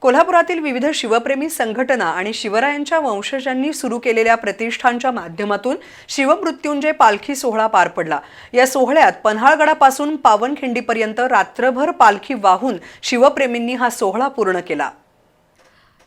कोल्हापुरातील विविध शिवप्रेमी संघटना आणि शिवरायांच्या वंशजांनी सुरू केलेल्या प्रतिष्ठानच्या माध्यमातून शिवमृत्युंजय पालखी सोहळा पार पडला। या सोहळ्यात पन्हाळगडापासून पावनखिंडीपर्यंत रात्रभर पालखी वाहून शिवप्रेमींनी हा सोहळा पूर्ण केला।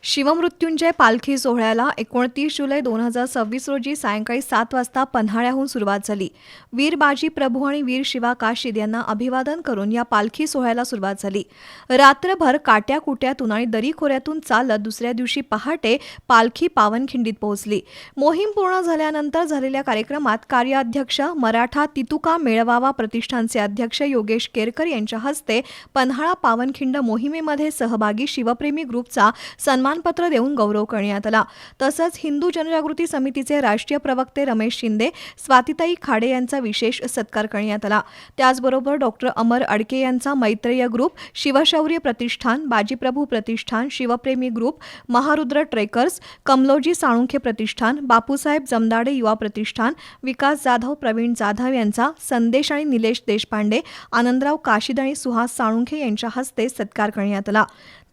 शिवमृत्युंजय पालखी सोहळ्याला 29 जुलै 2026 रोजी सायंकाळी 7 वाजता पन्हाळ्याहून सुरुवात झाली। वीर बाजी प्रभू आणि वीर शिवा काशीद यांना अभिवादन करून या पालखी सोहळ्याला सुरुवात झाली। रात्रभर काट्याकुट्यातून आणि दरीखोऱ्यातून चालत दुसऱ्या दिवशी पहाटे पालखी पावनखिंडीत पोहोचली। मोहीम पूर्ण झाल्यानंतर झालेल्या कार्यक्रमात कार्याध्यक्ष मराठा तितुका मेळवावा प्रतिष्ठानचे अध्यक्ष योगेश केरकर यांच्या हस्ते पन्हाळा पावनखिंड मोहिमेमध्ये सहभागी शिवप्रेमी ग्रुपचा सन्मानपत्र देऊन गौरव करण्यात आला। तसंच हिंदू जनजागृती समितीचे राष्ट्रीय प्रवक्ते रमेश शिंदे, स्वातीताई खाडे यांचा विशेष सत्कार करण्यात आला। त्याचबरोबर डॉक्टर अमर अडके यांचा मैत्रेय ग्रुप, शिवशौर्य प्रतिष्ठान, बाजीप्रभू प्रतिष्ठान, शिवप्रेमी ग्रुप, महारुद्र ट्रेकर्स, कमलोजी साळुंखे प्रतिष्ठान, बापूसाहेब जमदाडे युवा प्रतिष्ठान, विकास जाधव, प्रवीण जाधव यांचा, संदेश आणि निलेश देशपांडे, आनंदराव काशीद आणि सुहास साळुंखे यांच्या हस्ते सत्कार करण्यात आला।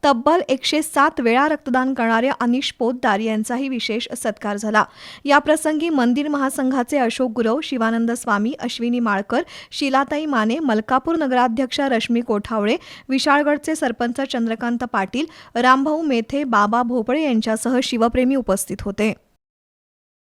तब्बल 107 वेळा रक्तदान करणाऱ्या अनिश पोद्दार यांचाही विशेष सत्कार झाला। या प्रसंगी मंदिर महासंघाचे अशोक गुरव, शिवानंद स्वामी, अश्विनी माळकर, शीलाताई माने, मलकापूर नगराध्यक्षा रश्मी कोठावळे, विशाळगडचे सरपंच चंद्रकांत पाटील, रामभाऊ मेथे, बाबा भोपळे यांच्यासह शिवप्रेमी उपस्थित होते।